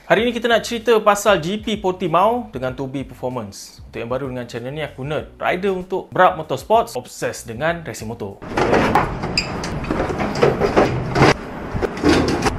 Hari ini kita nak cerita pasal GP Portimao dengan Toby Performance. Untuk yang baru dengan channel ni, aku nerd rider untuk Brab Motorsports, obses dengan racing motor.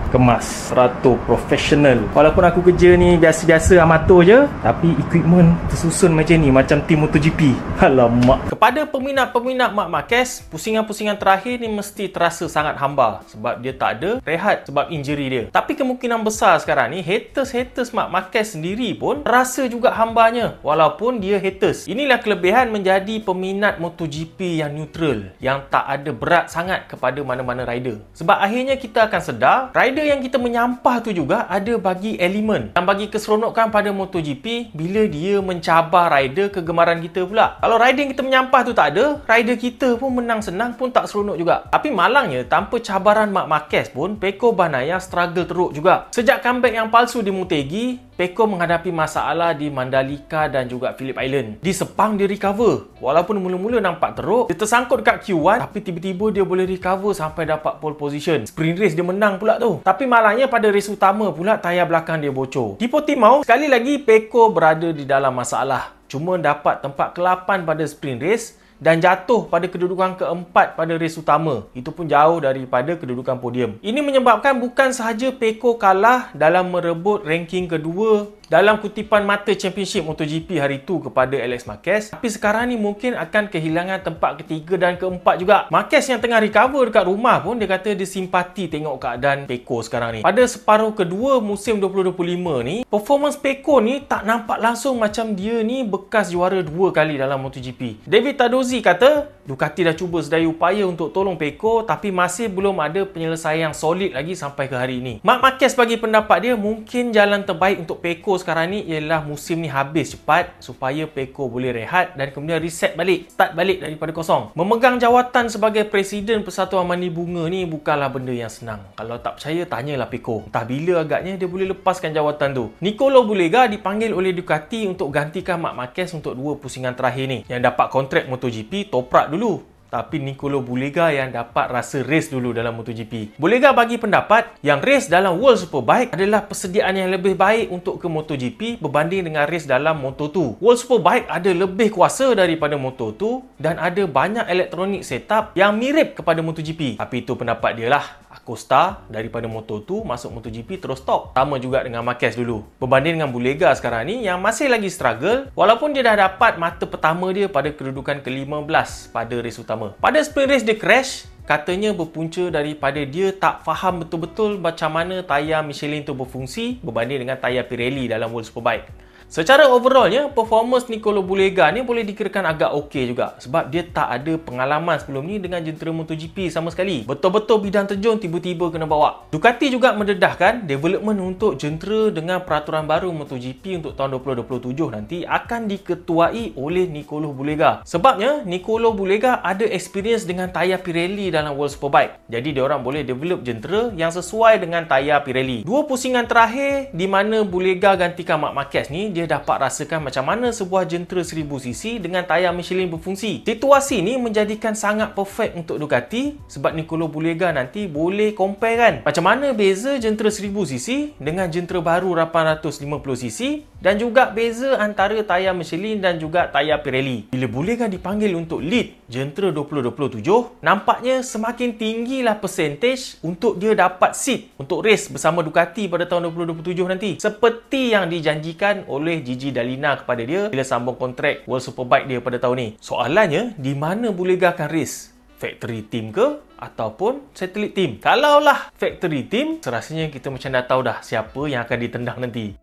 Kemas, beratur, profesional. Walaupun aku kerja ni biasa-biasa amatur je, tapi equipment tersusun macam ni, macam tim MotoGP. Alamak. Kepada peminat-peminat Marc Marquez, pusingan-pusingan terakhir ni mesti terasa sangat hamba sebab dia tak ada rehat sebab injury dia. Tapi kemungkinan besar sekarang ni haters Marc Marquez sendiri pun terasa juga hambanya walaupun dia haters. Inilah kelebihan menjadi peminat MotoGP yang neutral, yang tak ada berat sangat kepada mana-mana rider. Sebab akhirnya kita akan sedar rider yang kita menyampah tu juga ada bagi elemen yang bagi keseronokan pada MotoGP bila dia mencabar rider kegemaran kita pula. Kalau rider yang kita menyampah tu tak ada, rider kita pun menang senang pun tak seronok juga. Tapi malangnya tanpa cabaran Marc Marquez pun Pecco Bagnaia struggle teruk juga. Sejak comeback yang palsu di Motegi, Pecco menghadapi masalah di Mandalika dan juga Phillip Island. Di Sepang dia recover. Walaupun mula-mula nampak teruk, dia tersangkut dekat Q1 tapi tiba-tiba dia boleh recover sampai dapat pole position. Sprint race dia menang pula tu. Tapi malangnya pada race utama pula tayar belakang dia bocor. Di Portimao, sekali lagi Pecco berada di dalam masalah. Cuma dapat tempat ke-8 pada sprint race dan jatuh pada kedudukan keempat pada race utama. Itu pun jauh daripada kedudukan podium. Ini menyebabkan bukan sahaja Pecco kalah dalam merebut ranking kedua dalam kutipan mata Championship MotoGP hari itu kepada Alex Marquez, tapi sekarang ni mungkin akan kehilangan tempat ketiga dan keempat juga. Marquez yang tengah recover dekat rumah pun dia kata dia simpati tengok keadaan Pecco sekarang ni. Pada separuh kedua musim 2025 ni, performance Pecco ni tak nampak langsung macam dia ni bekas juara 2 kali dalam MotoGP. David Tadozzi kata Ducati dah cuba sedaya upaya untuk tolong Pecco tapi masih belum ada penyelesaian yang solid lagi sampai ke hari ini. Marc Marquez bagi pendapat dia mungkin jalan terbaik untuk Pecco sekarang ni ialah musim ni habis cepat supaya Pecco boleh rehat dan kemudian reset balik, start balik daripada kosong. Memegang jawatan sebagai Presiden Persatuan Mandi Bunga ni bukanlah benda yang senang. Kalau tak percaya, tanyalah Pecco. Entah bila agaknya dia boleh lepaskan jawatan tu. Nicolo Bulega dipanggil oleh Ducati untuk gantikan Marc Marquez untuk 2 pusingan terakhir ni. Yang dapat kontrak MotoGP toprak dulu. Tapi Nicolo Bulega yang dapat rasa race dulu dalam MotoGP. Bulega bagi pendapat yang race dalam World Superbike adalah persediaan yang lebih baik untuk ke MotoGP berbanding dengan race dalam Moto2. World Superbike ada lebih kuasa daripada Moto2 dan ada banyak elektronik setup yang mirip kepada MotoGP. Tapi itu pendapat dia lah. Acosta daripada Moto2 masuk MotoGP terus top. Sama juga dengan Marquez dulu. Berbanding dengan Bulega sekarang ni yang masih lagi struggle walaupun dia dah dapat mata pertama dia pada kedudukan ke-15 pada race utama. Pada sprint race dia crash, katanya berpunca daripada dia tak faham betul-betul macam mana tayar Michelin tu berfungsi berbanding dengan tayar Pirelli dalam World Superbike. Secara overallnya, performance Nicolo Bulega ni boleh dikirakan agak okey juga sebab dia tak ada pengalaman sebelum ni dengan jentera MotoGP sama sekali. Betul-betul bidang terjun tiba-tiba kena bawa. Ducati juga mendedahkan development untuk jentera dengan peraturan baru MotoGP untuk tahun 2027 nanti akan diketuai oleh Nicolo Bulega. Sebabnya, Nicolo Bulega ada experience dengan tayar Pirelli dalam World Superbike. Jadi, diorang boleh develop jentera yang sesuai dengan tayar Pirelli. 2 pusingan terakhir di mana Bulega gantikan Marc Marquez ni, dia dapat rasakan macam mana sebuah jentera 1000cc dengan tayar Michelin berfungsi. Situasi ni menjadikan sangat perfect untuk Ducati sebab Nicolo Bulega nanti boleh compare kan macam mana beza jentera 1000cc dengan jentera baru 850cc dan juga beza antara tayar Michelin dan juga tayar Pirelli. Bila Bulega dipanggil untuk lead jentera 2027, nampaknya semakin tinggilah percentage untuk dia dapat seat untuk race bersama Ducati pada tahun 2027 nanti. Seperti yang dijanjikan oleh Gigi Dall'Igna kepada dia bila sambung kontrak World Superbike dia pada tahun ni. Soalannya, di mana Bulega akan race? Factory team ke? Ataupun satellite team? Kalaulah factory team, serasanya kita macam dah tahu dah siapa yang akan ditendang nanti.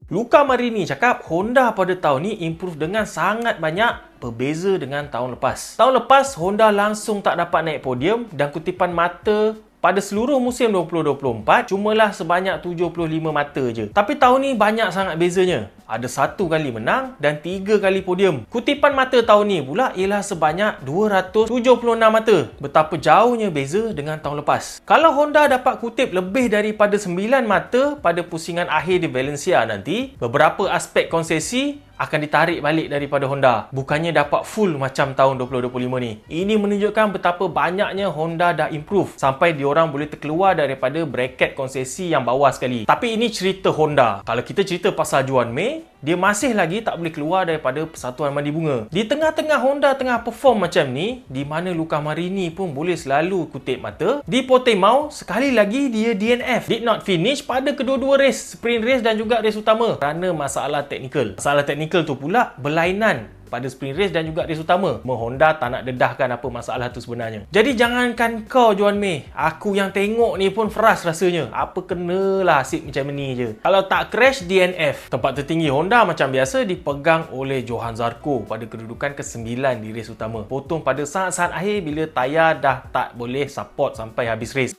Luca Marini cakap Honda pada tahun ni improve dengan sangat banyak berbeza dengan tahun lepas. Tahun lepas, Honda langsung tak dapat naik podium dan kutipan mata pada seluruh musim 2024 cumalah sebanyak 75 mata je. Tapi tahun ni banyak sangat bezanya. ada 1 kali menang dan 3 kali podium. Kutipan mata tahun ni pula ialah sebanyak 276 mata. Betapa jauhnya beza dengan tahun lepas. Kalau Honda dapat kutip lebih daripada 9 mata pada pusingan akhir di Valencia nanti, beberapa aspek konsesi akan ditarik balik daripada Honda. Bukannya dapat full macam tahun 2025 ni. Ini menunjukkan betapa banyaknya Honda dah improve sampai diorang boleh terkeluar daripada bracket konsesi yang bawah sekali. Tapi ini cerita Honda. Kalau kita cerita pasal Juan May, dia masih lagi tak boleh keluar daripada Persatuan Mandi Bunga. Di tengah-tengah Honda tengah perform macam ni, di mana Luca Marini pun boleh selalu kutip mata, di Portimao sekali lagi dia DNF. Did not finish pada kedua-dua race, sprint race dan juga race utama kerana masalah teknikal. Masalah teknikal tu pula berlainan pada sprint race dan juga race utama. Honda tak nak dedahkan apa masalah tu sebenarnya. Jadi jangankan kau Juan May, aku yang tengok ni pun frust rasanya. Apa kenalah asyik macam ni je. Kalau tak crash, DNF. Tempat tertinggi Honda macam biasa dipegang oleh Johann Zarco pada kedudukan ke-9 di race utama. Potong pada saat-saat akhir bila tayar dah tak boleh support sampai habis race.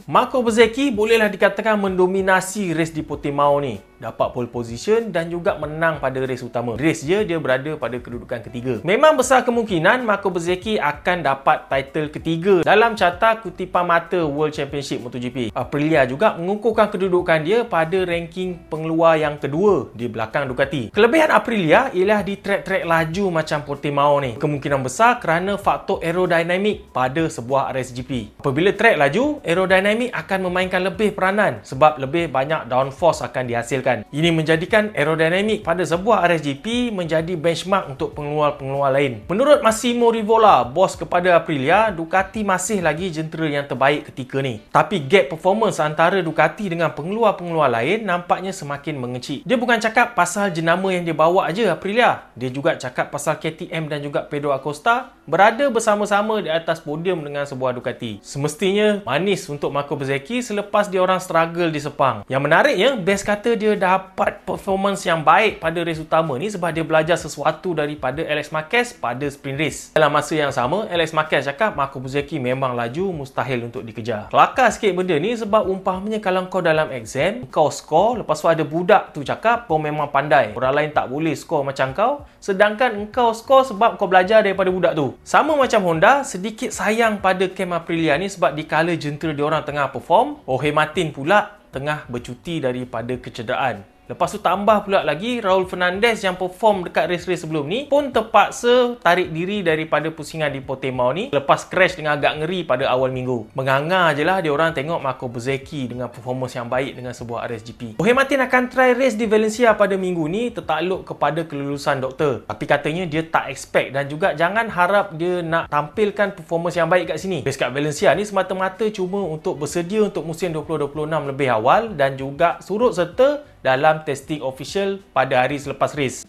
Marco Bezzecchi bolehlah dikatakan mendominasi race di Portimao ni. Dapat pole position dan juga menang pada race utama. Race dia berada pada kedudukan ketiga. Memang besar kemungkinan Marco Bezzecchi akan dapat title ketiga dalam carta kutipan mata World Championship MotoGP. Aprilia juga mengukuhkan kedudukan dia pada ranking pengeluar yang kedua di belakang Ducati. Kelebihan Aprilia ialah di trek-trek laju macam Portimao ni. Kemungkinan besar kerana faktor aerodinamik pada sebuah RSGP. Apabila trek laju, aerodinamik akan memainkan lebih peranan sebab lebih banyak downforce akan dihasilkan. Ini menjadikan aerodinamik pada sebuah RSGP menjadi benchmark untuk pengeluar-pengeluar lain. Menurut Massimo Rivola, bos kepada Aprilia, Ducati masih lagi jentera yang terbaik ketika ni. Tapi gap performance antara Ducati dengan pengeluar-pengeluar lain nampaknya semakin mengecil. Dia bukan cakap pasal jenama yang dia bawa aja Aprilia. Dia juga cakap pasal KTM dan juga Pedro Acosta berada bersama-sama di atas podium dengan sebuah Ducati. Semestinya manis untuk Marco Bezzecchi selepas dia orang struggle di Sepang. Yang menariknya, best kata dia dapat performance yang baik pada race utama ni sebab dia belajar sesuatu daripada Alex Marquez pada sprint race. Dalam masa yang sama, Alex Marquez cakap Marco Bezzecchi memang laju mustahil untuk dikejar. Kelakar sikit benda ni sebab umpamanya kalau kau dalam exam, kau score, lepas tu ada budak tu cakap kau memang pandai, orang lain tak boleh score macam kau, sedangkan engkau score sebab kau belajar daripada budak tu. Sama macam Honda, sedikit sayang pada Cam Aprilia ni sebab dikala jentera diorang tengah perform, Jorge Martin pula tengah bercuti daripada kecederaan. Lepas tu tambah pula lagi Raul Fernandez yang perform dekat race-race sebelum ni pun terpaksa tarik diri daripada pusingan di Portimao ni lepas crash dengan agak ngeri pada awal minggu. Mengangar je lah dia orang tengok Marco Bezzecchi dengan performance yang baik dengan sebuah RSGP. Jorge Martin akan try race di Valencia pada minggu ni tertakluk kepada kelulusan doktor. Tapi katanya dia tak expect dan juga jangan harap dia nak tampilkan performance yang baik kat sini. Race kat Valencia ni semata-mata cuma untuk bersedia untuk musim 2026 lebih awal dan juga surut serta dalam testing official pada hari selepas race.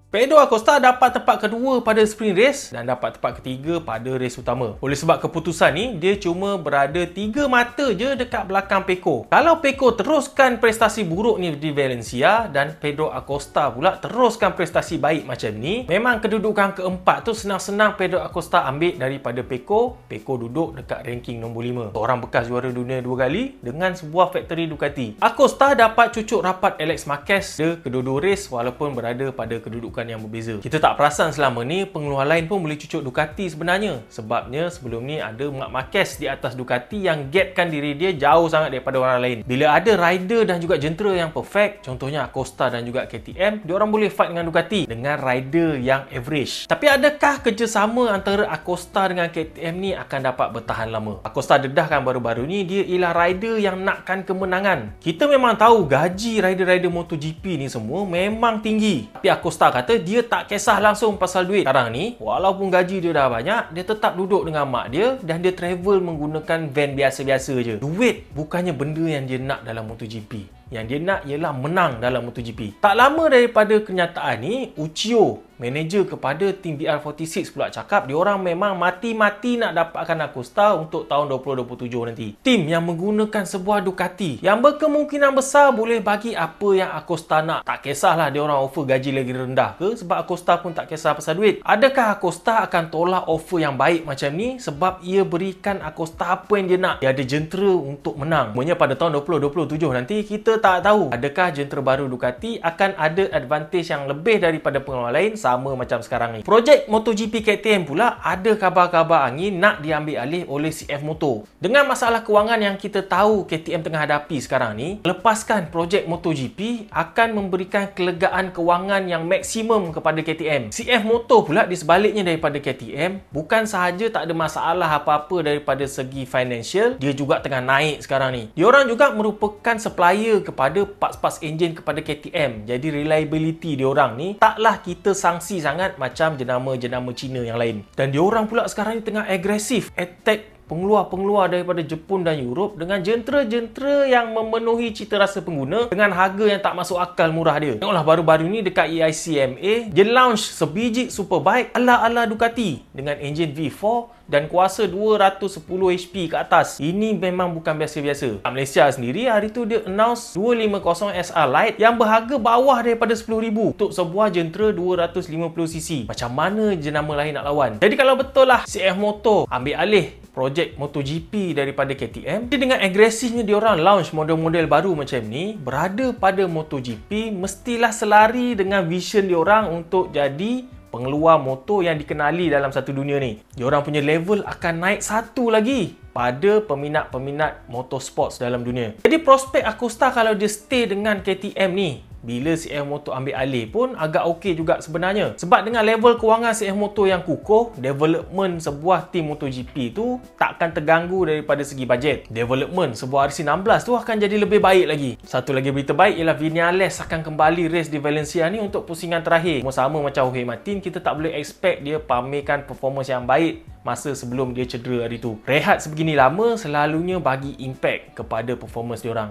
Pedro Acosta dapat tempat kedua pada sprint race dan dapat tempat ketiga pada race utama. Oleh sebab keputusan ni, dia cuma berada 3 mata je dekat belakang Pecco. Kalau Pecco teruskan prestasi buruk ni di Valencia dan Pedro Acosta pula teruskan prestasi baik macam ni, memang kedudukan keempat tu senang-senang Pedro Acosta ambil daripada Pecco. Pecco duduk dekat ranking nombor 5. Seorang bekas juara dunia 2 kali dengan sebuah factory Ducati. Acosta dapat cucuk rapat Alex Marquez ke kedua-dua race walaupun berada pada kedudukan yang berbeza. Kita tak perasan selama ni pengeluar lain pun boleh cucuk Ducati sebenarnya. Sebabnya sebelum ni ada Marc Marquez di atas Ducati yang gapkan diri dia jauh sangat daripada orang lain. Bila ada rider dan juga jentera yang perfect, contohnya Acosta dan juga KTM, diorang boleh fight dengan Ducati dengan rider yang average. Tapi adakah kerjasama antara Acosta dengan KTM ni akan dapat bertahan lama? Acosta dedahkan baru-baru ni dia ialah rider yang nakkan kemenangan. Kita memang tahu gaji rider-rider MotoGP ni semua memang tinggi. Tapi Acosta kata dia tak kisah langsung pasal duit. Sekarang ni, walaupun gaji dia dah banyak, dia tetap duduk dengan mak dia dan dia travel menggunakan van biasa-biasa je. Duit bukannya benda yang dia nak dalam MotoGP. Yang dia nak ialah menang dalam MotoGP. Tak lama daripada kenyataan ni, Uchiyo manager kepada tim VR46 pula cakap diorang memang mati-mati nak dapatkan Acosta untuk tahun 2027 nanti. Tim yang menggunakan sebuah Ducati yang berkemungkinan besar boleh bagi apa yang Acosta nak. Tak kisahlah diorang offer gaji lagi rendah ke, sebab Acosta pun tak kisah pasal duit. Adakah Acosta akan tolak offer yang baik macam ni sebab ia berikan Acosta apa yang dia nak? Dia ada jentera untuk menang. Semuanya pada tahun 2027 nanti kita tak tahu adakah jentera baru Ducati akan ada advantage yang lebih daripada pengalaman lain sama macam sekarang ni. Projek MotoGP KTM pula ada kabar-kabar angin nak diambil alih oleh CF Moto. Dengan masalah kewangan yang kita tahu KTM tengah hadapi sekarang ni, melepaskan projek MotoGP akan memberikan kelegaan kewangan yang maksimum kepada KTM. CF Moto pula di sebaliknya daripada KTM, bukan sahaja tak ada masalah apa-apa daripada segi financial, dia juga tengah naik sekarang ni. Diorang juga merupakan supplier kepada parts-parts engine kepada KTM. Jadi reliability diorang ni taklah kita sangsi sangat macam jenama-jenama Cina yang lain. Dan diorang pula sekarang ni tengah agresif attack pengeluar-pengeluar daripada Jepun dan Europe dengan jentera-jentera yang memenuhi cita rasa pengguna dengan harga yang tak masuk akal murah dia. Tengoklah baru-baru ni dekat EICMA, dia launch sebiji superbike ala-ala Ducati dengan enjin V4 dan kuasa 210 HP ke atas. Ini memang bukan biasa-biasa. Kat Malaysia sendiri, hari tu dia announce 250 SR Lite yang berharga bawah daripada RM10,000 untuk sebuah jentera 250cc. Macam mana jenama lain nak lawan? Jadi kalau betul lah CF Moto ambil alih projek MotoGP daripada KTM, jadi dengan agresifnya diorang launch model-model baru macam ni, berada pada MotoGP mestilah selari dengan vision diorang untuk jadi pengeluar motor yang dikenali dalam satu dunia ni. Diorang punya level akan naik satu lagi pada peminat-peminat motorsports dalam dunia. Jadi prospek Acosta kalau dia stay dengan KTM ni, bila CF Moto ambil alih pun agak okey juga sebenarnya. Sebab dengan level kewangan CF Moto yang kukuh, development sebuah tim MotoGP tu takkan terganggu daripada segi bajet. Development sebuah RC16 tu akan jadi lebih baik lagi. Satu lagi berita baik ialah Viñales akan kembali race di Valencia ni untuk pusingan terakhir. Sama macam Jorge Martin, kita tak boleh expect dia pamerkan performance yang baik masa sebelum dia cedera hari tu. Rehat sebegini lama selalunya bagi impact kepada performance diorang.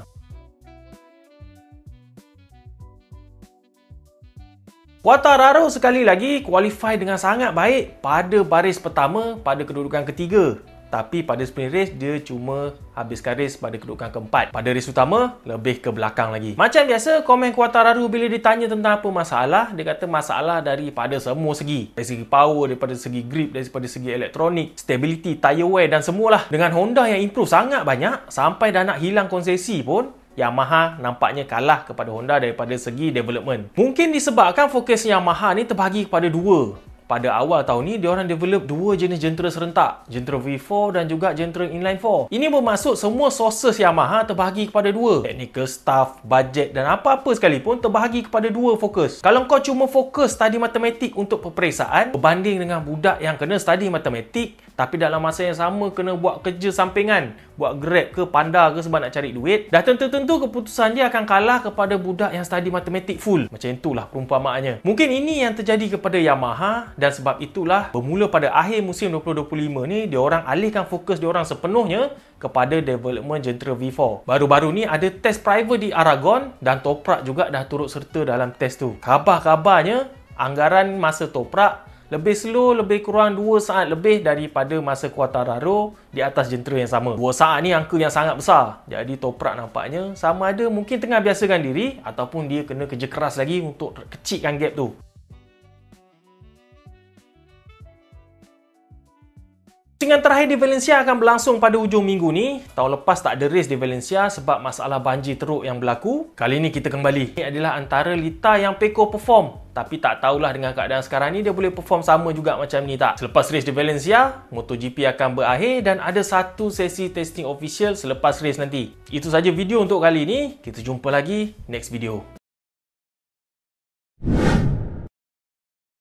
Quartararo sekali lagi qualify dengan sangat baik pada baris pertama pada kedudukan ketiga. Tapi pada sprint race, dia cuma habiskan race pada kedudukan keempat. Pada race utama, lebih ke belakang lagi. Macam biasa, komen Quartararo bila ditanya tentang apa masalah, dia kata masalah daripada semua segi. Dari segi power, daripada segi grip, daripada segi elektronik, stability, tire wear dan semualah. Dengan Honda yang improve sangat banyak, sampai dah nak hilang konsesi pun, Yamaha nampaknya kalah kepada Honda daripada segi development. Mungkin disebabkan fokus Yamaha ni terbahagi kepada dua. Pada awal tahun ni, diorang develop dua jenis jentera serentak. Jentera V4 dan juga jentera inline 4. Ini bermaksud semua sources Yamaha terbahagi kepada dua. Technical staff, budget dan apa-apa sekalipun terbahagi kepada dua fokus. Kalau kau cuma fokus study matematik untuk peperiksaan, berbanding dengan budak yang kena study matematik, tapi dalam masa yang sama kena buat kerja sampingan, buat Grab ke Panda ke sebab nak cari duit, dah tentu-tentu keputusan dia akan kalah kepada budak yang study matematik full. Macam itulah perumpamaannya. Mungkin ini yang terjadi kepada Yamaha, dan sebab itulah bermula pada akhir musim 2025 ni, diorang alihkan fokus diorang sepenuhnya kepada development jentera V4. Baru-baru ni ada test private di Aragon dan Toprak juga dah turut serta dalam test tu. Kabar-kabarnya anggaran masa Toprak lebih slow, lebih kurang 2 saat lebih daripada masa Quartararo di atas jentera yang sama. 2 saat ni angka yang sangat besar. Jadi Toprak nampaknya sama ada mungkin tengah biasakan diri ataupun dia kena kerja keras lagi untuk kecilkan gap tu. Pusingan terakhir di Valencia akan berlangsung pada hujung minggu ni. Tahun lepas tak ada race di Valencia sebab masalah banjir teruk yang berlaku. Kali ni kita kembali. Ini adalah antara Lita yang Pecco perform. Tapi tak tahulah dengan keadaan sekarang ni dia boleh perform sama juga macam ni tak. Selepas race di Valencia, MotoGP akan berakhir dan ada satu sesi testing official selepas race nanti. Itu saja video untuk kali ni. Kita jumpa lagi next video.